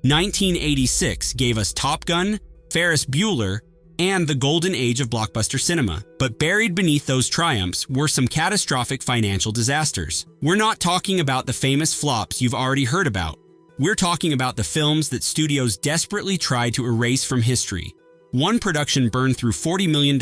1986 gave us Top Gun, Ferris Bueller, and the golden age of blockbuster cinema. But buried beneath those triumphs were some catastrophic financial disasters. We're not talking about the famous flops you've already heard about. We're talking about the films that studios desperately tried to erase from history. One production burned through $40 million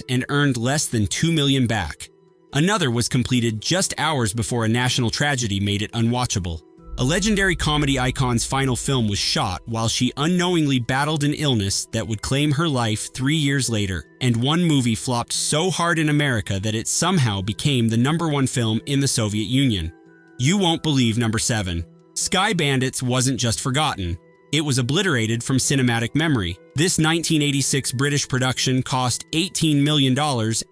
and earned less than $2 million back. Another was completed just hours before a national tragedy made it unwatchable. A legendary comedy icon's final film was shot while she unknowingly battled an illness that would claim her life 3 years later, and one movie flopped so hard in America that it somehow became the #1 film in the Soviet Union. You won't believe number 7. Sky Bandits wasn't just forgotten. It was obliterated from cinematic memory. This 1986 British production cost $18 million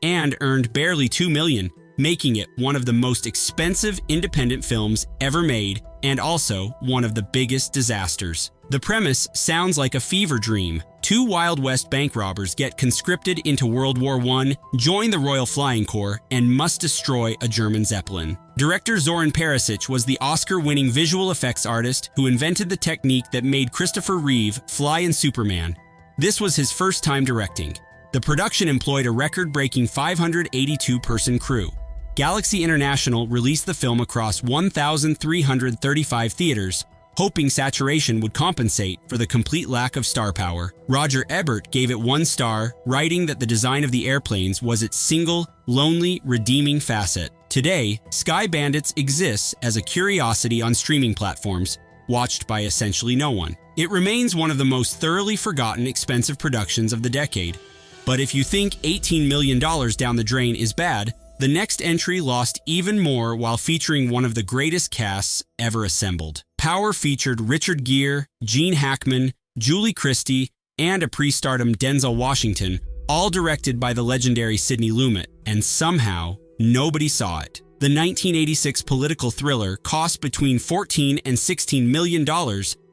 and earned barely $2 million, making it one of the most expensive independent films ever made and also one of the biggest disasters. The premise sounds like a fever dream. 2 Wild West bank robbers get conscripted into World War I, join the Royal Flying Corps, and must destroy a German Zeppelin. Director Zoran Perisic was the Oscar-winning visual effects artist who invented the technique that made Christopher Reeve fly in Superman. This was his first time directing. The production employed a record-breaking 582-person crew. Galaxy International released the film across 1,335 theaters, hoping saturation would compensate for the complete lack of star power. Roger Ebert gave it 1 star, writing that the design of the airplanes was its single, lonely, redeeming facet. Today, Sky Bandits exists as a curiosity on streaming platforms, watched by essentially no one. It remains one of the most thoroughly forgotten expensive productions of the decade. But if you think $18 million down the drain is bad, the next entry lost even more while featuring one of the greatest casts ever assembled. Power featured Richard Gere, Gene Hackman, Julie Christie, and a pre-stardom Denzel Washington, all directed by the legendary Sidney Lumet, and somehow nobody saw it. The 1986 political thriller cost between $14 and $16 million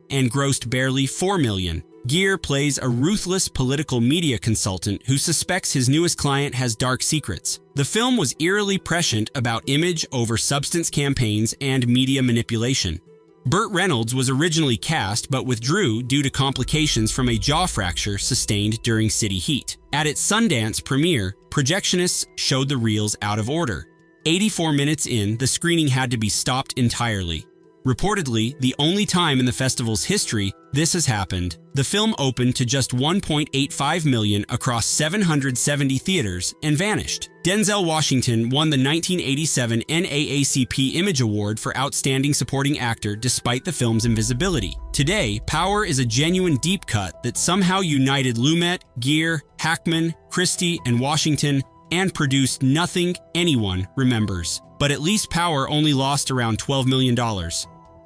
and grossed barely $4 million. Gere plays a ruthless political media consultant who suspects his newest client has dark secrets. The film was eerily prescient about image over substance campaigns and media manipulation. Burt Reynolds was originally cast but withdrew due to complications from a jaw fracture sustained during city heat. At its Sundance premiere, projectionists showed the reels out of order. 84 minutes in, the screening had to be stopped entirely. Reportedly, the only time in the festival's history this has happened. The film opened to just $1.85 million across 770 theaters and vanished. Denzel Washington won the 1987 NAACP Image Award for Outstanding Supporting Actor despite the film's invisibility. Today, Power is a genuine deep cut that somehow united Lumet, Gere, Hackman, Christie, and Washington and produced nothing anyone remembers. But at least Power only lost around $12 million.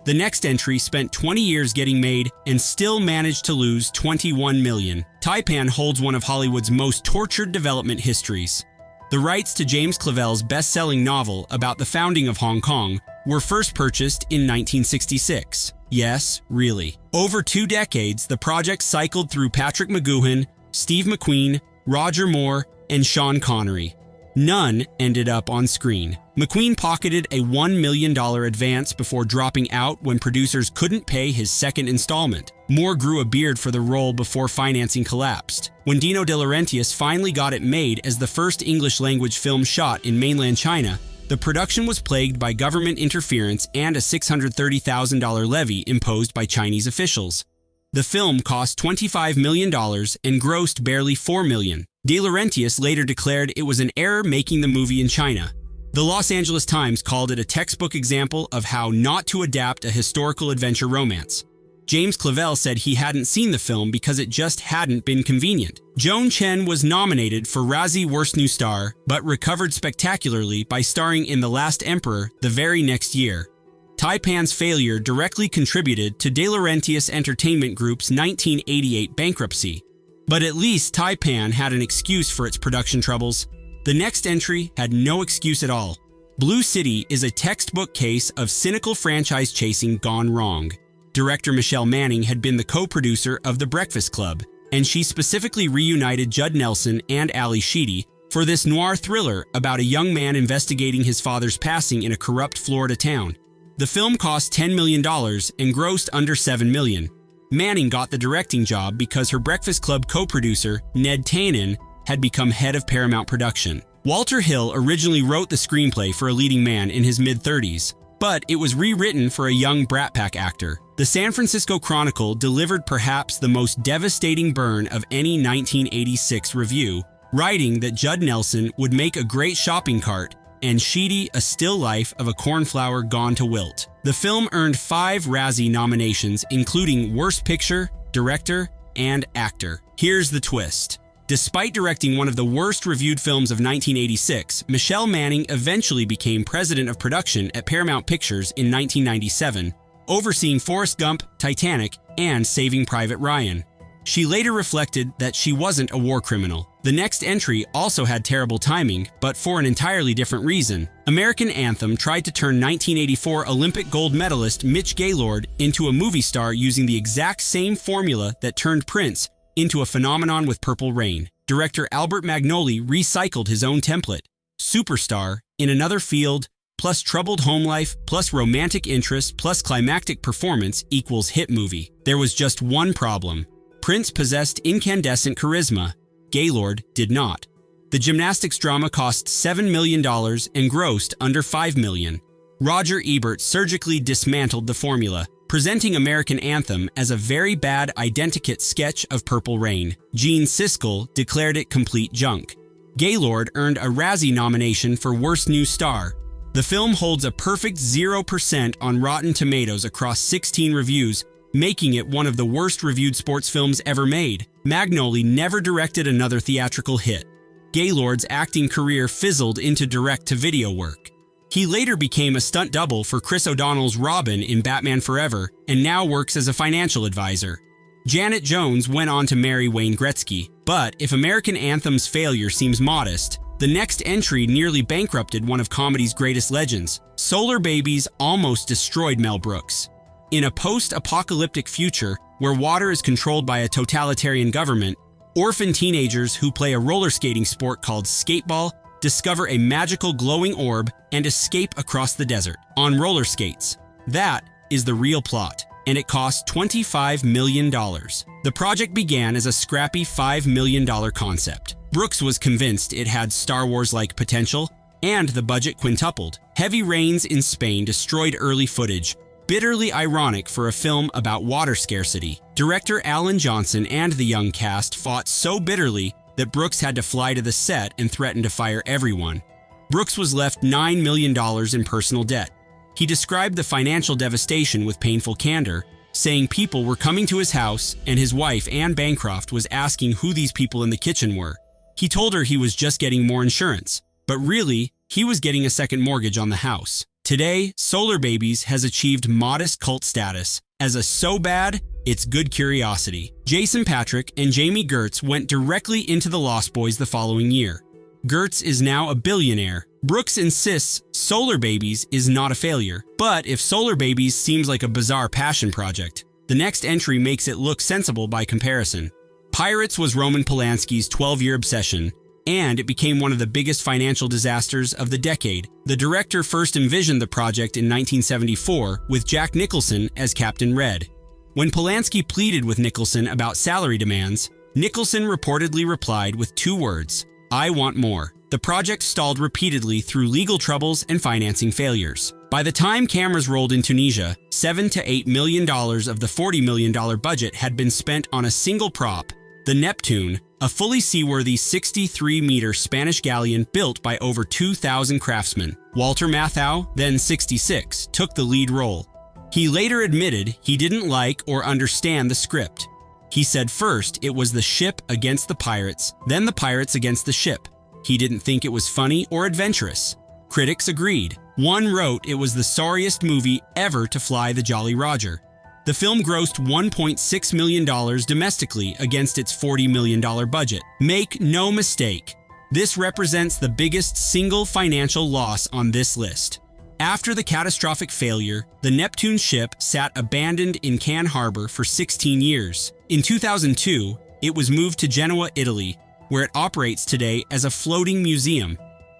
The next entry spent 20 years getting made and still managed to lose $21 million. Taipan holds one of Hollywood's most tortured development histories. The rights to James Clavell's best-selling novel about the founding of Hong Kong were first purchased in 1966. Yes, really. Over 2 decades, the project cycled through Patrick McGoohan, Steve McQueen, Roger Moore, and Sean Connery. None ended up on screen. McQueen pocketed a $1 million advance before dropping out when producers couldn't pay his second installment. Moore grew a beard for the role before financing collapsed. When Dino De Laurentiis finally got it made as the first English-language film shot in mainland China, the production was plagued by government interference and a $630,000 levy imposed by Chinese officials. The film cost $25 million and grossed barely $4 million. De Laurentiis later declared it was an error making the movie in China. The Los Angeles Times called it a textbook example of how not to adapt a historical adventure romance. James Clavell said he hadn't seen the film because it just hadn't been convenient. Joan Chen was nominated for Razzie Worst New Star, but recovered spectacularly by starring in The Last Emperor the very next year. Taipan's failure directly contributed to De Laurentiis Entertainment Group's 1988 bankruptcy. But at least Taipan had an excuse for its production troubles. The next entry had no excuse at all. Blue City is a textbook case of cynical franchise chasing gone wrong. Director Michelle Manning had been the co-producer of The Breakfast Club, and she specifically reunited Judd Nelson and Ali Sheedy for this noir thriller about a young man investigating his father's passing in a corrupt Florida town. The film cost $10 million and grossed under $7 million. Manning got the directing job because her Breakfast Club co-producer, Ned Tanen, had become head of Paramount Production. Walter Hill originally wrote the screenplay for a leading man in his mid-30s, but it was rewritten for a young Brat Pack actor. The San Francisco Chronicle delivered perhaps the most devastating burn of any 1986 review, writing that Judd Nelson would make a great shopping cart and Sheedy a still life of a cornflower gone to wilt. The film earned 5 Razzie nominations, including Worst Picture, Director, and Actor. Here's the twist. Despite directing one of the worst reviewed films of 1986, Michelle Manning eventually became president of production at Paramount Pictures in 1997, overseeing Forrest Gump, Titanic, and Saving Private Ryan. She later reflected that she wasn't a war criminal. The next entry also had terrible timing, but for an entirely different reason. American Anthem tried to turn 1984 Olympic gold medalist Mitch Gaylord into a movie star using the exact same formula that turned Prince into a phenomenon with Purple Rain. Director Albert Magnoli recycled his own template. Superstar, in another field, plus troubled home life, plus romantic interest, plus climactic performance equals hit movie. There was just one problem. Prince possessed incandescent charisma. Gaylord did not. The gymnastics drama cost $7 million and grossed under $5 million. Roger Ebert surgically dismantled the formula, presenting American Anthem as a very bad identikit sketch of Purple Rain. Gene Siskel declared it complete junk. Gaylord earned a Razzie nomination for Worst New Star. The film holds a perfect 0% on Rotten Tomatoes across 16 reviews, making it one of the worst reviewed sports films ever made. Magnoli never directed another theatrical hit. Gaylord's acting career fizzled into direct-to-video work. He later became a stunt double for Chris O'Donnell's Robin in Batman Forever and now works as a financial advisor. Janet Jones went on to marry Wayne Gretzky, but if American Anthem's failure seems modest, the next entry nearly bankrupted one of comedy's greatest legends. Solar Babies almost destroyed Mel Brooks. In a post-apocalyptic future where water is controlled by a totalitarian government, orphan teenagers who play a roller skating sport called skateball discover a magical glowing orb and escape across the desert on roller skates. That is the real plot, and it cost $25 million. The project began as a scrappy $5 million concept. Brooks was convinced it had Star Wars-like potential, and the budget quintupled. Heavy rains in Spain destroyed early footage, bitterly ironic for a film about water scarcity. Director Alan Johnson and the young cast fought so bitterly that Brooks had to fly to the set and threaten to fire everyone. Brooks was left $9 million in personal debt. He described the financial devastation with painful candor, saying people were coming to his house and his wife, Anne Bancroft, was asking who these people in the kitchen were. He told her he was just getting more insurance, but really, he was getting a second mortgage on the house. Today, Solar Babies has achieved modest cult status as a so bad, it's good curiosity. Jason Patric and Jamie Gertz went directly into the Lost Boys the following year. Gertz is now a billionaire. Brooks insists Solar Babies is not a failure. But if Solar Babies seems like a bizarre passion project, the next entry makes it look sensible by comparison. Pirates was Roman Polanski's 12-year obsession, and it became one of the biggest financial disasters of the decade. The director first envisioned the project in 1974 with Jack Nicholson as Captain Red. When Polanski pleaded with Nicholson about salary demands, Nicholson reportedly replied with 2 words, "I want more." The project stalled repeatedly through legal troubles and financing failures. By the time cameras rolled in Tunisia, $7 to $8 million of the $40 million budget had been spent on a single prop, the Neptune, a fully seaworthy 63-meter Spanish galleon built by over 2,000 craftsmen. Walter Matthau, then 66, took the lead role. He later admitted he didn't like or understand the script. He said first it was the ship against the pirates, then the pirates against the ship. He didn't think it was funny or adventurous. Critics agreed. One wrote it was the sorriest movie ever to fly the Jolly Roger. The film grossed $1.6 million domestically against its $40 million budget. Make no mistake, this represents the biggest single financial loss on this list. After the catastrophic failure, the Neptune ship sat abandoned in Cannes Harbor for 16 years. In 2002, it was moved to Genoa, Italy, where it operates today as a floating museum.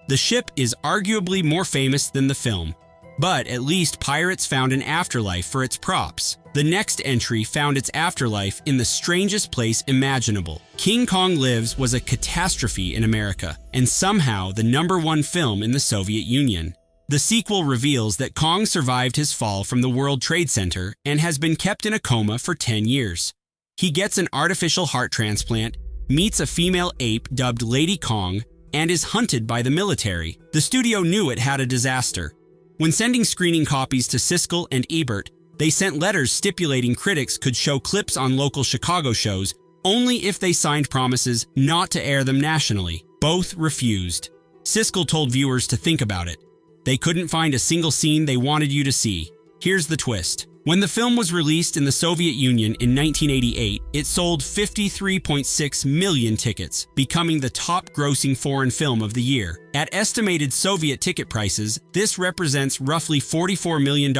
The ship is arguably more famous than the film. But at least pirates found an afterlife for its props. The next entry found its afterlife in the strangest place imaginable. King Kong Lives was a catastrophe in America, and somehow the #1 film in the Soviet Union. The sequel reveals that Kong survived his fall from the World Trade Center and has been kept in a coma for 10 years. He gets an artificial heart transplant, meets a female ape dubbed Lady Kong, and is hunted by the military. The studio knew it had a disaster. When sending screening copies to Siskel and Ebert, they sent letters stipulating critics could show clips on local Chicago shows only if they signed promises not to air them nationally. Both refused. Siskel told viewers to think about it. They couldn't find a single scene they wanted you to see. Here's the twist. When the film was released in the Soviet Union in 1988, it sold 53.6 million tickets, becoming the top-grossing foreign film of the year. At estimated Soviet ticket prices, this represents roughly $44 million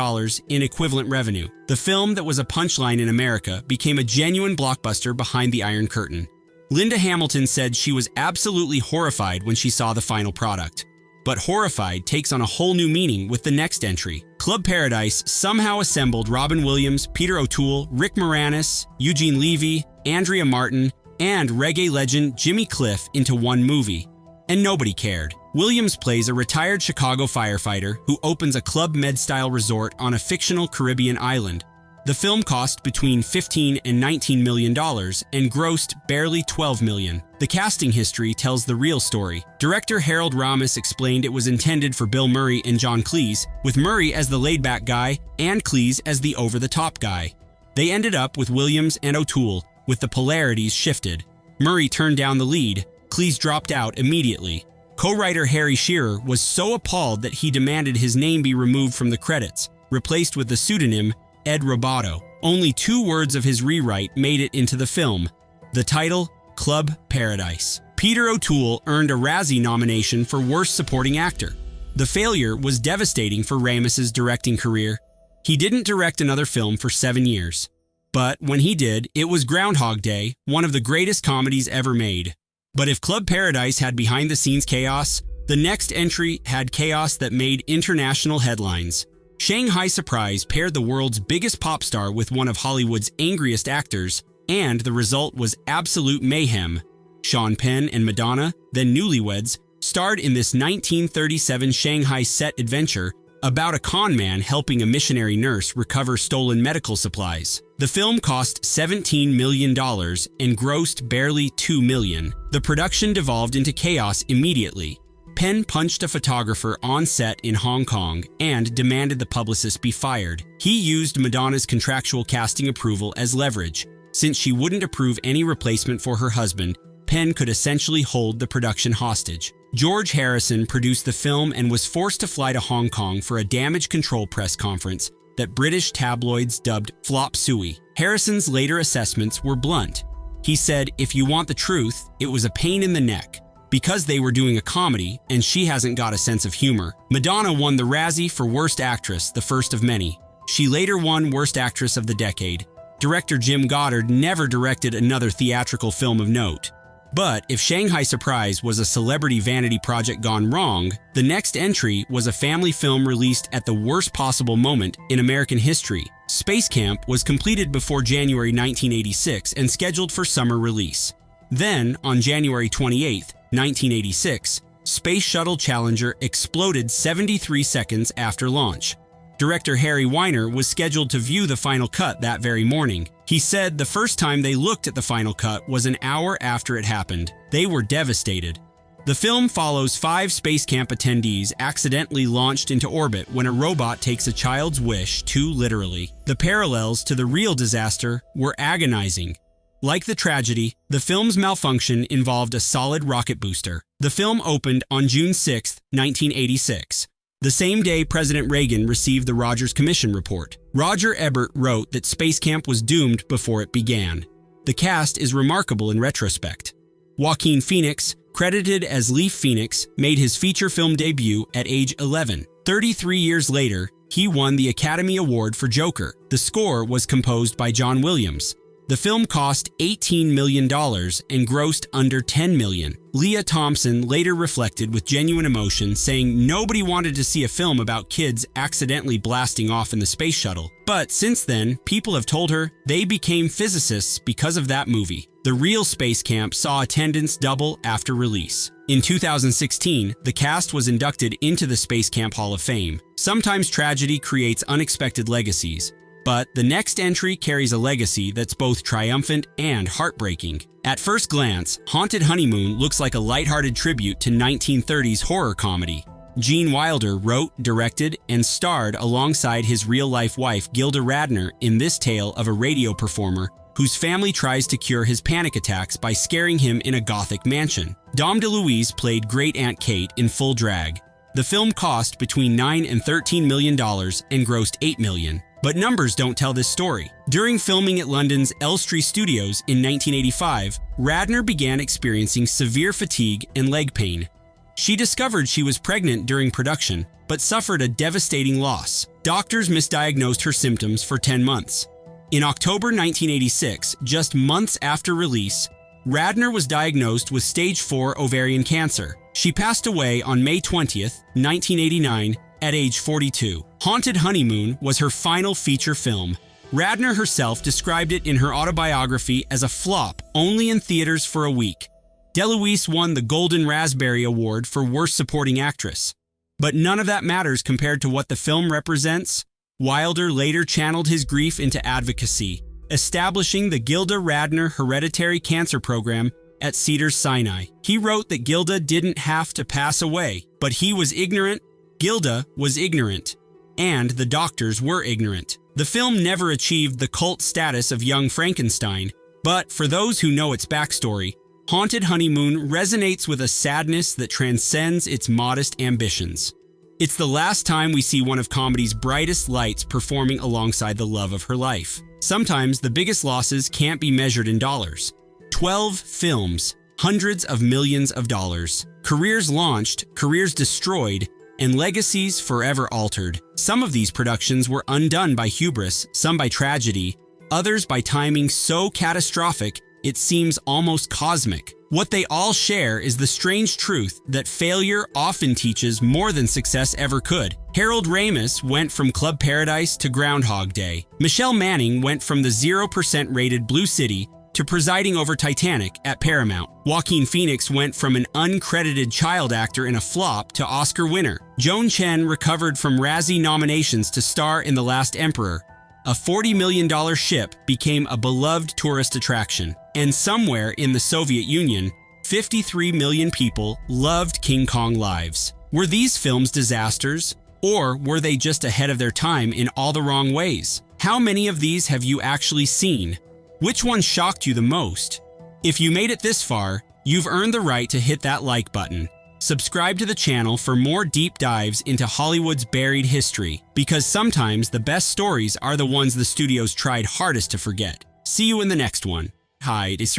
in equivalent revenue. The film that was a punchline in America became a genuine blockbuster behind the Iron Curtain. Linda Hamilton said she was absolutely horrified when she saw the final product. But horrified takes on a whole new meaning with the next entry. Club Paradise somehow assembled Robin Williams, Peter O'Toole, Rick Moranis, Eugene Levy, Andrea Martin, and reggae legend Jimmy Cliff into one movie. And nobody cared. Williams plays a retired Chicago firefighter who opens a Club Med-style resort on a fictional Caribbean island. The film cost between $15 and $19 million and grossed barely $12 million. The casting history tells the real story. Director Harold Ramis explained it was intended for Bill Murray and John Cleese, with Murray as the laid-back guy and Cleese as the over-the-top guy. They ended up with Williams and O'Toole, with the polarities shifted. Murray turned down the lead. Cleese dropped out immediately. Co-writer Harry Shearer was so appalled that he demanded his name be removed from the credits, replaced with the pseudonym Ed Roboto. Only 2 words of his rewrite made it into the film. The title, Club Paradise. Peter O'Toole earned a Razzie nomination for Worst Supporting Actor. The failure was devastating for Ramis's directing career. He didn't direct another film for 7 years. But when he did, it was Groundhog Day, one of the greatest comedies ever made. But if Club Paradise had behind-the-scenes chaos, the next entry had chaos that made international headlines. Shanghai Surprise paired the world's biggest pop star with one of Hollywood's angriest actors, and the result was absolute mayhem. Sean Penn and Madonna, then newlyweds, starred in this 1937 Shanghai set adventure about a con man helping a missionary nurse recover stolen medical supplies. The film cost $17 million and grossed barely $2 million. The production devolved into chaos immediately. Penn punched a photographer on set in Hong Kong and demanded the publicist be fired. He used Madonna's contractual casting approval as leverage. Since she wouldn't approve any replacement for her husband, Penn could essentially hold the production hostage. George Harrison produced the film and was forced to fly to Hong Kong for a damage control press conference that British tabloids dubbed flop suey. Harrison's later assessments were blunt. He said, "If you want the truth, it was a pain in the neck. Because they were doing a comedy, and she hasn't got a sense of humor." Madonna won the Razzie for Worst Actress, the first of many. She later won Worst Actress of the Decade. Director Jim Goddard never directed another theatrical film of note. But if Shanghai Surprise was a celebrity vanity project gone wrong, the next entry was a family film released at the worst possible moment in American history. Space Camp was completed before January 1986 and scheduled for summer release. Then, on January 28, 1986, Space Shuttle Challenger exploded 73 seconds after launch. Director Harry Weiner was scheduled to view the final cut that very morning. He said the first time they looked at the final cut was an hour after it happened. They were devastated. The film follows 5 Space Camp attendees accidentally launched into orbit when a robot takes a child's wish too literally. The parallels to the real disaster were agonizing. Like the tragedy, the film's malfunction involved a solid rocket booster. The film opened on June 6, 1986. The same day President Reagan received the Rogers Commission report. Roger Ebert wrote that Space Camp was doomed before it began. The cast is remarkable in retrospect. Joaquin Phoenix, credited as Leaf Phoenix, made his feature film debut at age 11. 33 years later, he won the Academy Award for Joker. The score was composed by John Williams. The film cost $18 million and grossed under $10 million. Leah Thompson later reflected with genuine emotion, saying nobody wanted to see a film about kids accidentally blasting off in the space shuttle. But since then, people have told her they became physicists because of that movie. The real space camp saw attendance double after release. In 2016, the cast was inducted into the Space Camp Hall of Fame. Sometimes tragedy creates unexpected legacies, but the next entry carries a legacy that's both triumphant and heartbreaking. At first glance, Haunted Honeymoon looks like a lighthearted tribute to 1930s horror comedy. Gene Wilder wrote, directed, and starred alongside his real-life wife Gilda Radner in this tale of a radio performer whose family tries to cure his panic attacks by scaring him in a gothic mansion. Dom DeLuise played Great Aunt Kate in full drag. The film cost between $9 and $13 million and grossed $8 million. But numbers don't tell this story. During filming at London's Elstree Studios in 1985, Radner began experiencing severe fatigue and leg pain. She discovered she was pregnant during production, but suffered a devastating loss. Doctors misdiagnosed her symptoms for 10 months. In October 1986, just months after release, Radner was diagnosed with stage 4 ovarian cancer. She passed away on May 20th, 1989, at age 42. Haunted Honeymoon was her final feature film. Radner herself described it in her autobiography as a flop, only in theaters for a week. DeLuise won the Golden Raspberry Award for Worst Supporting Actress. But none of that matters compared to what the film represents. Wilder later channeled his grief into advocacy, establishing the Gilda Radner Hereditary Cancer Program at Cedars-Sinai. He wrote that Gilda didn't have to pass away, but he was ignorant, Gilda was ignorant, and the doctors were ignorant. The film never achieved the cult status of Young Frankenstein, but for those who know its backstory, Haunted Honeymoon resonates with a sadness that transcends its modest ambitions. It's the last time we see one of comedy's brightest lights performing alongside the love of her life. Sometimes the biggest losses can't be measured in dollars. 12 films, hundreds of millions of dollars. Careers launched, careers destroyed, and legacies forever altered. Some of these productions were undone by hubris, some by tragedy, others by timing so catastrophic it seems almost cosmic. What they all share is the strange truth that failure often teaches more than success ever could. Harold Ramis went from Club Paradise to Groundhog Day. Michelle Manning went from the 0% rated Blue City to presiding over Titanic at Paramount. Joaquin Phoenix went from an uncredited child actor in a flop to Oscar winner. Joan Chen recovered from Razzie nominations to star in The Last Emperor. A $40 million ship became a beloved tourist attraction. And somewhere in the Soviet Union, 53 million people loved King Kong Lives. Were these films disasters? Or were they just ahead of their time in all the wrong ways? How many of these have you actually seen? Which one shocked you the most? If you made it this far, you've earned the right to hit that like button. Subscribe to the channel for more deep dives into Hollywood's buried history, because sometimes the best stories are the ones the studios tried hardest to forget. See you in the next one. Hi, it's